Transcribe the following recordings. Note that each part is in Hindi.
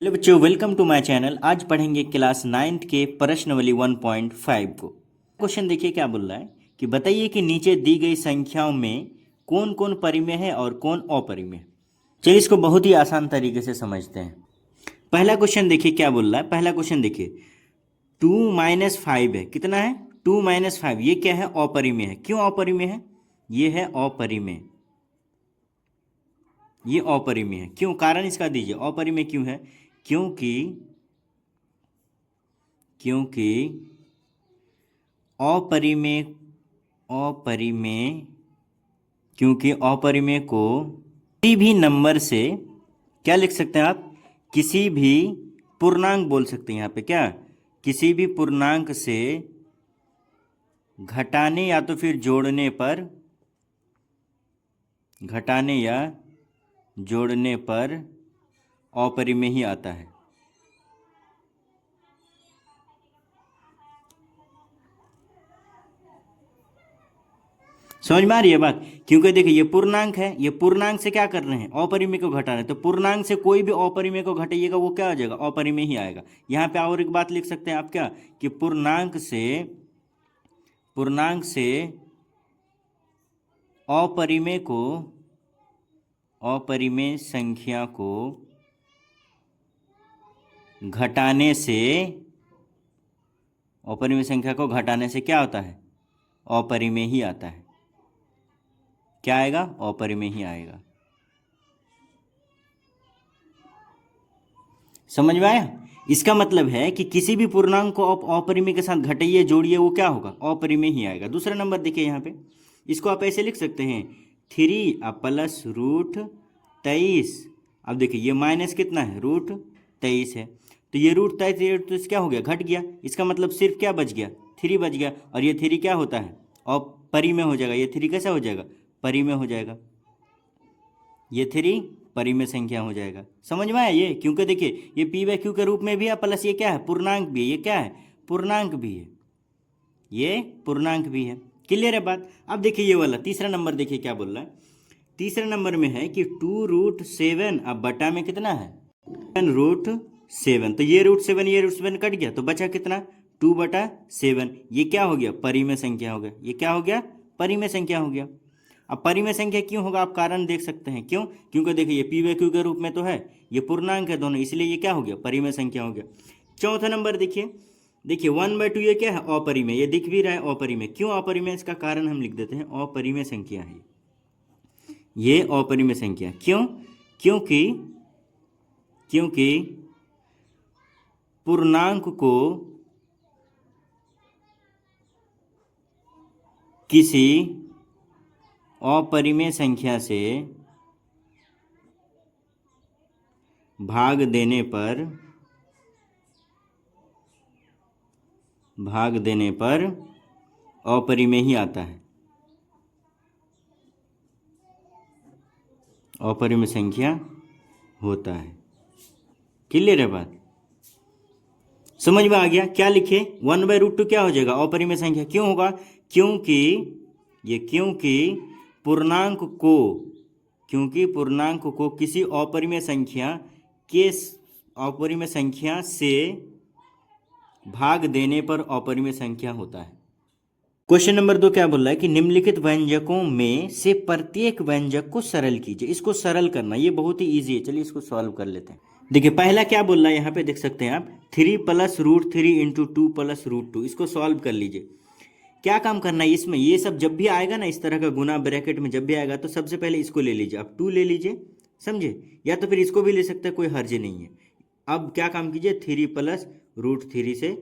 हेलो बच्चों, वेलकम टू माय चैनल। आज पढ़ेंगे क्लास 9th के प्रश्नावली 1.5 को। क्वेश्चन देखिए क्या बोल रहा है कि बताइए कि नीचे दी गई संख्याओं में कौन कौन परिमेय है और कौन अपरिमेय। चलिए इसको बहुत ही आसान तरीके से समझते हैं। पहला क्वेश्चन देखिए क्या बोल रहा है। पहला क्वेश्चन देखिए 2 - 5 है। कितना है? 2 - 5। ये क्या है? अपरिमेय है। क्यों अपरिमेय है? ये है अपरिमेय। ये अपरिमेय है। क्यों? कारण इसका दीजिए। अपरिमेय क्यों है? क्योंकि क्योंकि अपरिमेय अपरिमेय क्योंकि अपरिमेय को किसी भी नंबर से क्या लिख सकते हैं आप? किसी भी पूर्णांक बोल सकते हैं यहाँ पे। क्या? किसी भी पूर्णांक से घटाने या तो फिर घटाने या जोड़ने पर अपरिमेय ही आता है। समझ में आ रही है बात? क्योंकि देखिए ये पूर्णांक है, ये पूर्णांक से क्या कर रहे हैं? अपरिमेय को घटा रहे हैं। तो पूर्णांक से कोई भी अपरिमेय को घटाइएगा वो क्या हो जाएगा? अपरिमेय ही आएगा। यहाँ पे और एक बात लिख सकते हैं आप क्या कि पूर्णांक से अपरिमेय संख्या को घटाने से क्या होता है? अपरिमेय ही आता है। क्या आएगा? अपरिमेय ही आएगा। समझ में आया? इसका मतलब है कि किसी भी पूर्णांक को आप अपरिमेय के साथ घटाइए जोड़िए वो क्या होगा? अपरिमेय ही आएगा। दूसरा नंबर देखिए यहाँ पे, इसको आप ऐसे लिख सकते हैं 3 प्लस √23। अब देखिए ये माइनस कितना है? √23 है। तो ये √23 क्या हो गया? घट गया। इसका मतलब सिर्फ क्या बच गया? 3 बच गया। और ये 3 क्या होता है? अपरिमेय हो जाएगा। ये 3 कैसा हो जाएगा? परिमेय हो जाएगा। ये 3 परिमेय संख्या हो जाएगा। समझ में आया ये? क्योंकि देखिए ये p/q के रूप में भी है, प्लस ये क्या है? पूर्णांक भी है। ये क्या है? पूर्णांक भी है। ये पूर्णांक भी है। क्लियर है बात? अब देखिए ये वाला तीसरा नंबर देखिए क्या बोल रहा है। तीसरा नंबर में है कि 2√7। अब बटा में कितना है? √7। तो ये √7 कट गया तो बचा कितना? 2/7। ये क्या हो गया? परिमेय संख्या हो गया। ये क्या हो गया? परिमेय संख्या हो गया। अब परिमेय संख्या क्यों होगा? आप कारण देख सकते हैं। क्यों? क्योंकि देखिए ये p/q के रूप में तो है, ये पूर्णांक है दोनों, इसलिए ये क्या हो गया? परिमेय संख्या हो गया। चौथा नंबर देखिए 1/2 ये क्या है? अपरिमेय। ये दिख भी रहा है अपरिमेय। क्यों अपरिमेय? इसका कारण हम लिख देते हैं। अपरिमेय संख्या है ये। अपरिमेय संख्या क्यों? क्योंकि क्योंकि पूर्णांक को किसी अपरिमेय संख्या से भाग देने पर अपरिमेय ही आता है। अपरिमेय संख्या होता है। क्लियर है बात? समझ में आ गया? क्या लिखे? 1/√2 क्या हो जाएगा? अपरिमेय संख्या। क्यों होगा? क्योंकि पूर्णांक को किसी अपरिमेय संख्या से भाग देने पर अपरिमेय संख्या होता है। क्वेश्चन नंबर 2 क्या बोल रहा है कि निम्नलिखित व्यंजकों में से प्रत्येक व्यंजक को सरल कीजिए। इसको सरल करना ये बहुत ही ईजी है। चलिए इसको सॉल्व कर लेते हैं। देखिए पहला क्या बोल रहा है यहाँ पे देख सकते हैं आप 3 + √3 × 2 + √2। इसको सॉल्व कर लीजिए। क्या काम करना है इसमें? ये सब जब भी आएगा ना इस तरह का गुना ब्रैकेट में जब भी आएगा तो सबसे पहले इसको ले लीजिए। आप 2 ले लीजिए, समझे? या तो फिर इसको भी ले सकते हैं, कोई हर्ज नहीं है। अब क्या काम कीजिए? 3 + √3 से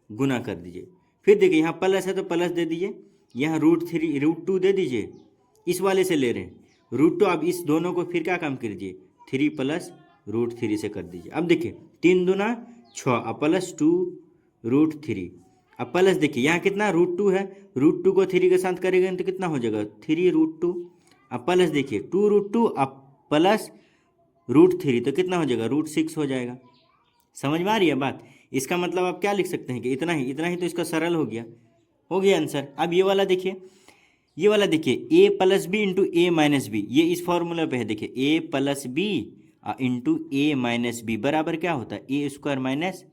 गुना कर दीजिए। फिर देखिए यहाँ प्लस है तो प्लस दे दीजिए, यहाँ √2 दे दीजिए। इस वाले से ले रहे हैं √2। अब इस दोनों को फिर क्या काम कीजिए? 3 + √3 से कर दीजिए। अब देखिए 3 दूना 6 प्लस 2 √3। अब प्लस देखिए यहाँ कितना? √2 है। √2 को 3 के साथ करेंगे तो कितना हो जाएगा? 3√2। अब प्लस देखिए 2√2 अब प्लस √3 तो कितना हो जाएगा? √6 हो जाएगा। समझ में आ रही है बात? इसका मतलब आप क्या लिख सकते हैं कि इतना ही तो इसका सरल हो गया आंसर। अब ये वाला देखिए a + b × a - b। ये इस फॉर्मूला पे है। देखिए a + b into A minus B बराबर क्या होता है A square minus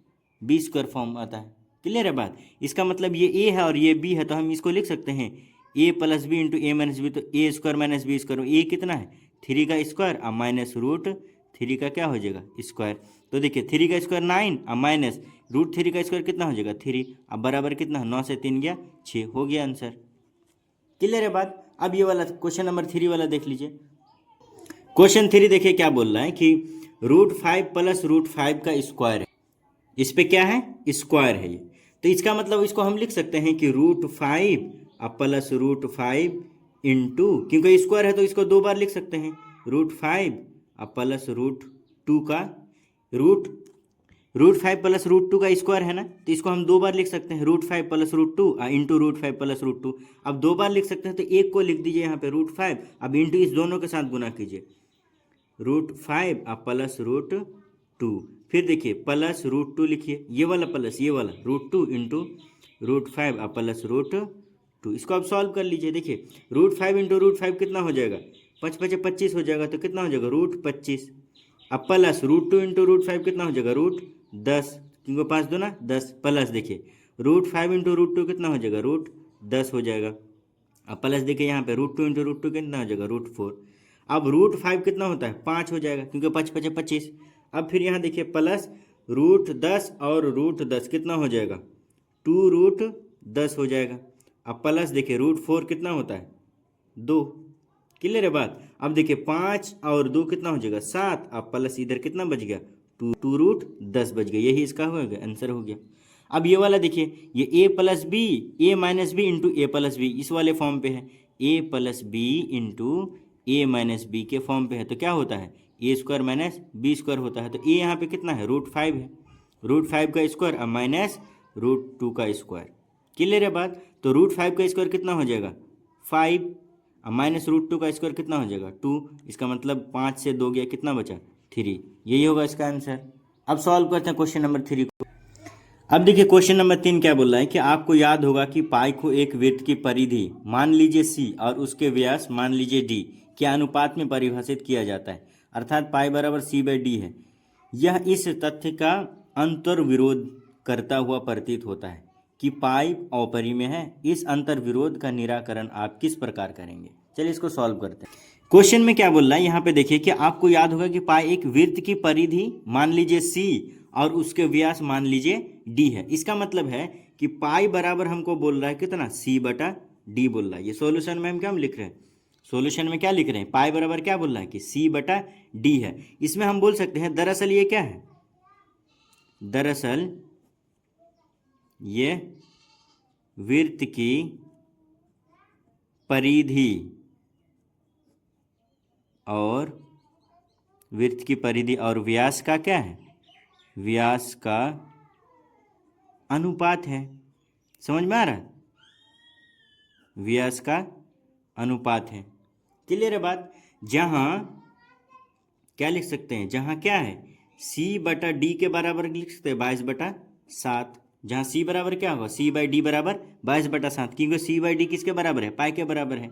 B square form आता है। क्लियर है बात। इसका मतलब ये ए है और ये बी है, तो हम इसको लिख सकते हैं ए plus b into A minus B, तो ए स्क्वायर माइनस बी स्क्वायर, ए कितना है 3 का स्क्वायर और माइनस रूट 3 का क्या हो जाएगा स्क्वायर। तो देखिए 3 का स्क्वायर 9 और माइनस रूट 3 का स्क्वायर कितना हो जाएगा 3, अब बराबर कितना 9 से 3 गया 6, हो गया आंसर। क्लियर है बात। अब ये वाला क्वेश्चन नंबर 3 वाला देख लीजिए। क्वेश्चन 3 देखिए क्या बोल रहा है कि √5 प्लस √5 का स्क्वायर है, इस पे क्या है स्क्वायर है ये, तो इसका मतलब इसको हम लिख सकते हैं कि √5 प्लस √5 इंटू, क्योंकि स्क्वायर है तो इसको 2 बार लिख सकते हैं, √5 प्लस √2 का √5 प्लस √2 का स्क्वायर है ना, तो इसको हम 2 बार लिख सकते हैं, √5 प्लस √2 इंटू √5 प्लस √2। अब 2 बार लिख सकते हैं तो एक को लिख दीजिए यहाँ पे √5, अब इंटू इस दोनों के साथ गुना कीजिए, √5 प्लस √2, फिर देखिए प्लस √2 लिखिए, ये वाला प्लस ये वाला √2 इंटू √5 प्लस √2, इसको आप सॉल्व कर लीजिए। देखिए √5 इंटू √5 कितना हो जाएगा 5 5 25 हो जाएगा, तो कितना हो जाएगा √25, अब प्लस √2 इंटू √5 कितना हो जाएगा √10, क्योंकि 5 2 ना 10, प्लस देखिए √5 इंटू √2 कितना हो जाएगा √10 हो जाएगा, अब प्लस देखिए यहाँ पे √2 इंटू √2 कितना हो जाएगा √4, अब √5 कितना होता है 5 हो जाएगा, क्योंकि 5 5 25, अब फिर यहाँ देखिए प्लस √10 और √10 कितना हो जाएगा 2√10 हो जाएगा, अब प्लस देखिए √4 कितना होता है 2। क्लियर है बात। अब देखिए 5 और 2 कितना हो जाएगा 7, अब प्लस इधर कितना बच गया 2√10 बच गया, यही इसका हो गया आंसर हो गया। अब ये वाला देखिए ये ए प्लस बी ए माइनस बी इंटू ए प्लस बी इस वाले फॉर्म पे है, ए plus b into A minus B के फॉर्म पे है, तो क्या होता है A square minus B square होता है, तो ए यहाँ पे कितना है √5 है, √5 का स्क्वायर अब माइनस √2 का स्क्वायर। क्लियर है बात। तो √5 का स्क्वायर कितना हो जाएगा 5, अब माइनस √2 का स्क्वायर कितना हो जाएगा 2, इसका मतलब 5 से 2 गया कितना बचा 3, यही होगा इसका आंसर। अब सॉल्व करते हैं क्वेश्चन नंबर 3 को। अब देखिए क्वेश्चन नंबर 3 क्या बोल रहा है कि आपको याद होगा कि पाई को एक वृत्त की परिधि मान लीजिए सी और उसके व्यास मान लीजिए डी के अनुपात में परिभाषित किया जाता है, अर्थात पाई बराबर c/d है। यह इस तथ्य का अंतर विरोध करता हुआ प्रतीत होता है कि पाई अपरिमेय है। इस अंतर विरोध का निराकरण आप किस प्रकार करेंगे। चलिए इसको सॉल्व करते हैं। क्वेश्चन में क्या बोल रहा है यहाँ पे देखिए कि आपको याद होगा कि पाई एक वृत्त की परिधि मान लीजिए सी और उसके व्यास मान लीजिए डी है। इसका मतलब है कि पाई बराबर हमको बोल रहा है कितना c/d बोल रहा है। ये सॉल्यूशन में हम क्या लिख रहे हैं, सॉल्यूशन में क्या लिख रहे हैं पाई बराबर क्या बोल रहा है कि c/d है। इसमें हम बोल सकते हैं दरअसल ये क्या है, दरअसल ये वृत्त की परिधि और वृत्त की परिधि और व्यास का क्या है, व्यास का अनुपात है। समझ में आ रहा है, व्यास का अनुपात है। क्लियर है बात। जहां क्या लिख सकते हैं, जहां क्या है c/d के बराबर लिख सकते हैं 22/7, जहां c बराबर क्या होगा c/d बराबर 22/7, क्योंकि c/d किसके बराबर है पाई के बराबर है।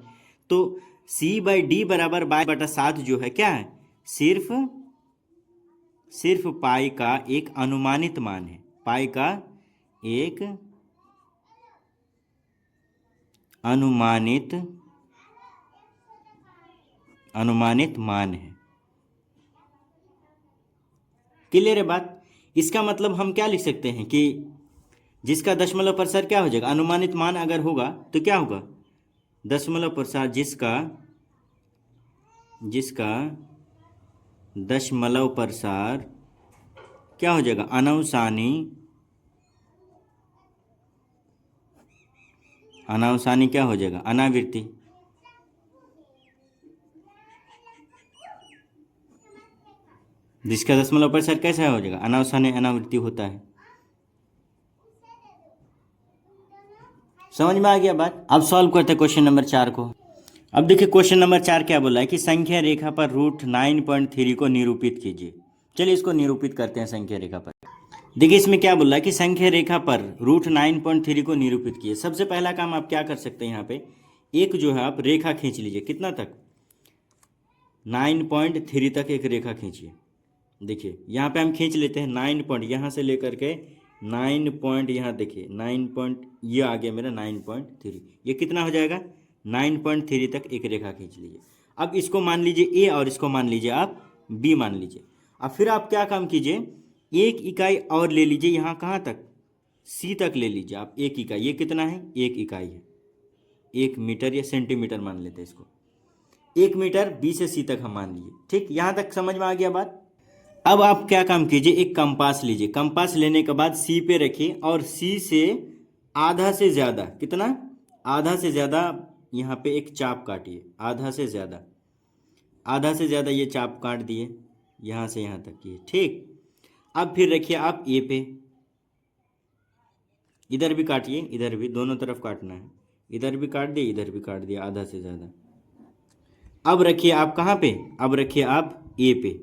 तो c/d बराबर 22/7 जो है क्या है सिर्फ पाई का एक अनुमानित मान है, पाई का एक अनुमानित मान है। क्लियर है बात। इसका मतलब हम क्या लिख सकते हैं कि जिसका दशमलव प्रसार क्या हो जाएगा, अनुमानित मान अगर होगा तो क्या होगा दशमलव प्रसार, जिसका दशमलव प्रसार क्या हो जाएगा अनावसानी क्या हो जाएगा अनावृत्ति। जिसका दशमलव प्रसार कैसा हो जाएगा अनावसानी अनावृत्ति होता है। समझ में आ गया बात। अब सॉल्व करते हैं क्वेश्चन नंबर 4 को। अब देखिए क्वेश्चन नंबर 4 क्या बोला है कि संख्या रेखा पर √9.3 को निरूपित कीजिए। चलिए इसको निरूपित करते हैं संख्या रेखा पर। देखिए इसमें क्या बोल रहा है कि संख्या रेखा पर √9.3 को निरूपित कीजिए। सबसे पहला काम आप क्या कर सकते हैं, यहाँ पे एक जो है आप रेखा खींच लीजिए, कितना तक 9.3 तक एक रेखा खींचिए। देखिए यहाँ पे हम खींच लेते हैं 9 पॉइंट, यहाँ से लेकर के 9 पॉइंट, यहाँ देखिए 9 पॉइंट, ये आ गया मेरा 9.3। ये कितना हो जाएगा 9.3 तक एक रेखा खींच लीजिए। अब इसको मान लीजिए ए और इसको मान लीजिए आप बी मान लीजिए। अब फिर आप क्या काम कीजिए, एक इकाई और ले लीजिए, यहाँ कहाँ तक, सी तक ले लीजिए आप एक इकाई। ये कितना है, एक इकाई है, 1 मीटर या सेंटीमीटर मान लेते हैं इसको, 1 मीटर बी से सी तक हम मान लीजिए। ठीक, यहाँ तक समझ में आ गया बात। अब आप क्या काम कीजिए, एक कंपास लीजिए, कंपास लेने के बाद सी पे रखिए और सी से आधा से ज़्यादा, कितना, आधा से ज़्यादा यहाँ पे एक चाप काटिए, आधा से ज़्यादा, आधा से ज़्यादा ये चाप काट दिए, यहाँ से यहाँ तक किए। ठीक, अब फिर रखिए आप ए पे, इधर भी काटिए, इधर भी, दोनों तरफ काटना है, इधर भी काट दिए, इधर भी काट दिया आधा से ज़्यादा। अब रखिए आप कहाँ पे, अब रखिए आप ए पे,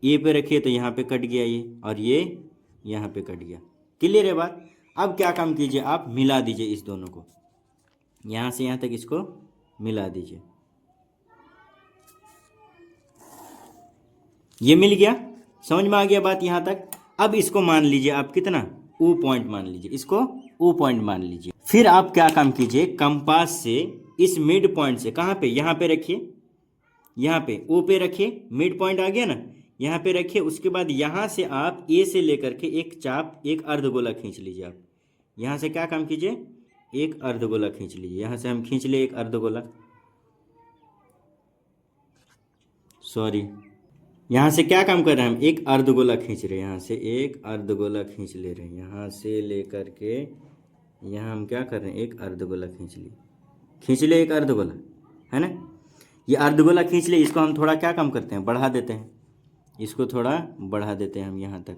ए पे रखिए तो यहाँ पे कट गया ये, और ये यहाँ पे कट गया। क्लियर है बात। अब क्या काम कीजिए, आप मिला दीजिए इस दोनों को, यहाँ से यहाँ तक इसको मिला दीजिए। ये मिल गया, समझ में आ गया बात यहाँ तक। अब इसको मान लीजिए आप कितना, ओ पॉइंट मान लीजिए, इसको ओ पॉइंट मान लीजिए। फिर आप क्या काम कीजिए, कंपास से इस मिड पॉइंट से, कहाँ पे, यहाँ पे रखिए, यहाँ पे ओ पे रखिए, मिड पॉइंट आ गया ना, यहाँ पे रखिए। उसके बाद यहाँ से आप ए से लेकर के एक चाप, एक अर्धगोला खींच लीजिए। आप यहाँ से क्या काम कीजिए, एक अर्धगोला खींच लीजिए। यहाँ से हम खींच ले एक अर्धगोला, सॉरी, यहाँ से क्या काम कर रहे हैं हम, एक अर्धगोला खींच रहे हैं, यहाँ से एक अर्धगोला खींच ले रहे हैं, यहाँ से लेकर के यहाँ हम क्या कर रहे हैं, एक अर्धगोला खींच ले एक अर्धगोला, है ना। ये अर्धगोला खींच ले, इसको हम थोड़ा क्या काम करते हैं, बढ़ा देते हैं, इसको थोड़ा बढ़ा देते हैं हम यहाँ तक।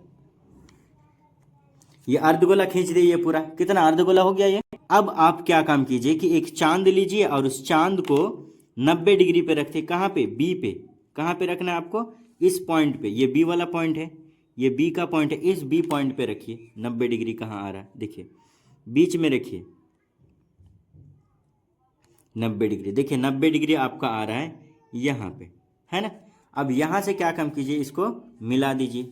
ये अर्धगोला खींच दिए, ये पूरा कितना अर्धगोला हो गया ये। अब आप क्या काम कीजिए कि एक चांद लीजिए और उस चांद को 90 डिग्री पे रखते, कहाँ पे, बी पे। कहाँ पे रखना है आपको, इस पॉइंट पे, ये बी वाला पॉइंट है, ये बी का पॉइंट है, इस बी पॉइंट पे रखिए। 90 डिग्री कहाँ आ रहा है, देखिए बीच में रखिए 90 डिग्री। देखिए 90 डिग्री आपका आ रहा है यहाँ पे, है ना। अब यहाँ से क्या काम कीजिए, इसको मिला दीजिए,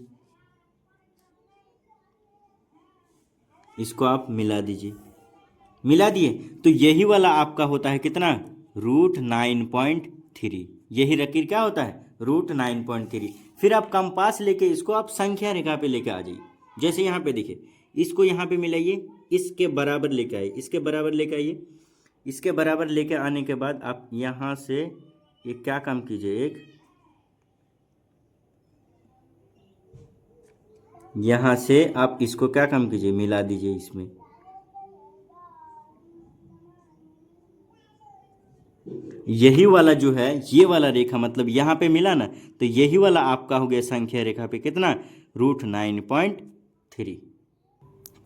इसको आप मिला दीजिए। मिला दिए तो यही वाला आपका होता है कितना, √9.3। यही लकीर क्या होता है, √9.3। फिर आप कंपास लेके इसको आप संख्या रेखा पे लेके आ जाइए। जैसे यहाँ पे देखिए, इसको यहाँ पे मिलाइए, इसके बराबर लेके आइए, इसके बराबर लेके आइए। इसके बराबर लेके आने के बाद आप यहाँ से एक क्या काम कीजिए, एक यहाँ से आप इसको क्या काम कीजिए, मिला दीजिए इसमें। यही वाला जो है, ये वाला रेखा मतलब यहाँ पे मिला ना, तो यही वाला आपका हो गया संख्या रेखा पे कितना, √9.3।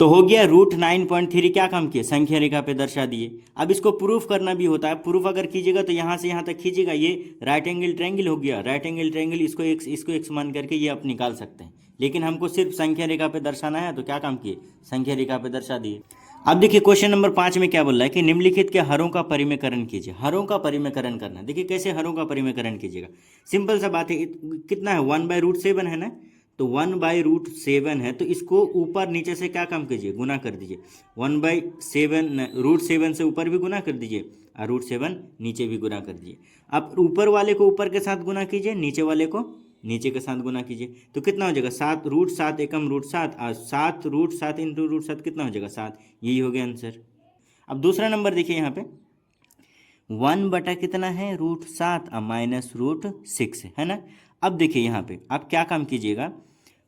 तो हो गया √9.3, क्या काम किया, संख्या रेखा पे दर्शा दिए। अब इसको प्रूफ करना भी होता है। प्रूफ अगर कीजिएगा तो यहाँ से यहाँ तक खींचेगा, ये राइट एंगल ट्रायंगल हो गया। राइट एंगल ट्रायंगल इसको एक्स मान करके ये आप निकाल सकते हैं, लेकिन हमको सिर्फ संख्या रेखा पे दर्शाना है, तो क्या काम किए, संख्या रेखा पे दर्शा दिए। अब देखिए क्वेश्चन नंबर 5 में क्या बोल रहा है कि निम्नलिखित के हरों का परिमेयकरण कीजिए। हरों का परिमेयकरण करना, देखिए कैसे हरों का परिमेयकरण कीजिएगा। सिंपल सा बात है, कितना है, 1/√7 है ना, तो 1/√7 है, तो इसको ऊपर नीचे से क्या काम कीजिए, गुना कर दीजिए। 1/7 √7 से ऊपर भी गुना कर दीजिए और √7 नीचे भी गुना कर दीजिए। अब ऊपर वाले को ऊपर के साथ गुना कीजिए, नीचे वाले को नीचे के साथ गुना कीजिए, तो कितना हो जाएगा, 7 √7 एकम √7 और 7 √7 इंटू √7 कितना हो जाएगा, 7। यही हो गया आंसर। अब दूसरा नंबर देखिए यहाँ पे 1 बटा कितना है, √7 और -√6 है ना। अब देखिए यहाँ पे आप क्या काम कीजिएगा,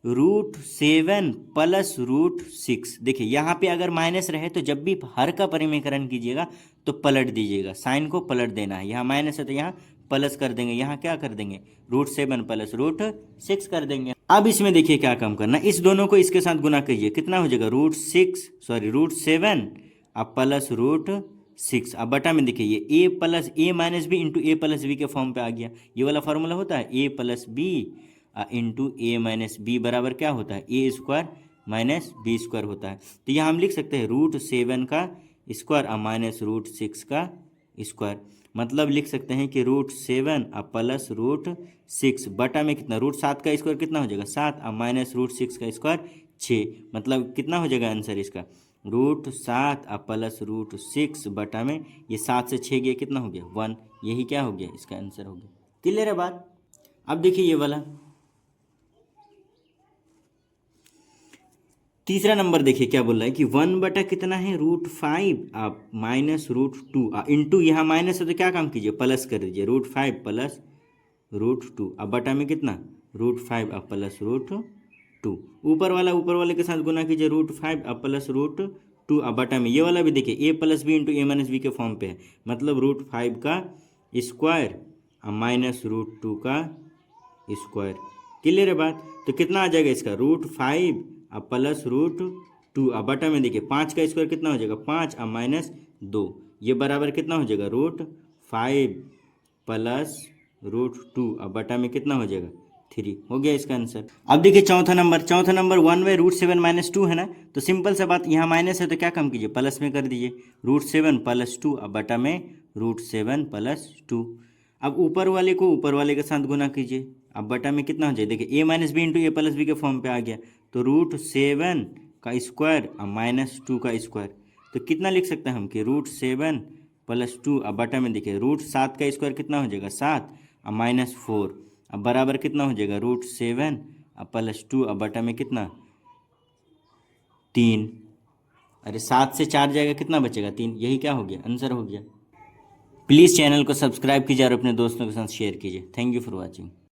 √7 प्लस √6। देखिए यहाँ पे अगर माइनस रहे तो जब भी हर का परिमेयकरण कीजिएगा तो पलट दीजिएगा, साइन को पलट देना है। यहाँ माइनस है तो यहाँ प्लस कर देंगे, यहाँ क्या कर देंगे, √7 प्लस √6 कर देंगे। अब इसमें देखिए क्या काम करना, इस दोनों को इसके साथ गुना कीजिए, कितना हो जाएगा, √7 अब प्लस √6। अब बटा में देखिए ये a minus b into a plus b के फॉर्म पे आ गया। ये वाला फॉर्मूला होता है a plus b into a minus B बराबर क्या होता है, a² माइनस b² होता है। तो यहाँ हम लिख सकते हैं √7 का स्क्वायर और -√6 का स्क्वायर। मतलब लिख सकते हैं कि √7 अब प्लस √6 बटा में कितना √7 का स्क्वायर कितना हो जाएगा 7 अब माइनस √6 का स्क्वायर 6, मतलब कितना हो जाएगा आंसर इसका √7 अब प्लस √6 बटा में ये 7 से 6 गया कितना हो गया 1, यही क्या हो गया इसका आंसर हो गया। क्लियर है बात। अब देखिए ये वाला तीसरा नंबर देखिए क्या बोल रहा है कि 1 बटा कितना है √5 आप माइनस √2 इंटू यहाँ माइनस है तो क्या काम कीजिए प्लस कर दीजिए √5 प्लस √2 अब बटा में कितना √5 अब प्लस √2 ऊपर वाले के साथ गुना कीजिए √5 अब प्लस √2 अब बटा में ये वाला भी देखिए a plus b into a-b के फॉर्म पे है, मतलब √5 का स्क्वायर अब माइनस √2 का स्क्वायर। क्लियर है बात। तो कितना आ जाएगा इसका √5 अब प्लस √2 अब बटा में देखिए 5 का स्क्वायर कितना हो जाएगा 5 अब माइनस 2, ये बराबर कितना हो जाएगा √5 प्लस √2 अब बटा में कितना हो जाएगा 3, हो गया इसका आंसर। अब देखिए चौथा नंबर 1/√7 माइनस 2 है ना, तो सिंपल सा बात यहाँ माइनस है तो क्या काम कीजिए प्लस में कर दीजिए √7 प्लस 2 अब बटा में √7 प्लस 2। अब ऊपर वाले को ऊपर वाले के साथ गुना कीजिए, अब बटा में कितना हो जाए देखिए a-b इंटू a+b के फॉर्म पे आ गया, तो √7 का स्क्वायर अब माइनस 2 का स्क्वायर, तो कितना लिख सकते हैं हम कि √7 प्लस 2 अब बटा में देखिए √7 का स्क्वायर कितना हो जाएगा 7 अब माइनस 4 अब बराबर कितना हो जाएगा √7 अब प्लस 2 अब बटा में कितना 3, अरे 7 से 4 जाएगा कितना बचेगा 3, यही क्या हो गया आंसर हो गया। प्लीज़ चैनल को सब्सक्राइब कीजिए और अपने दोस्तों के साथ शेयर कीजिए। Thank you for watching.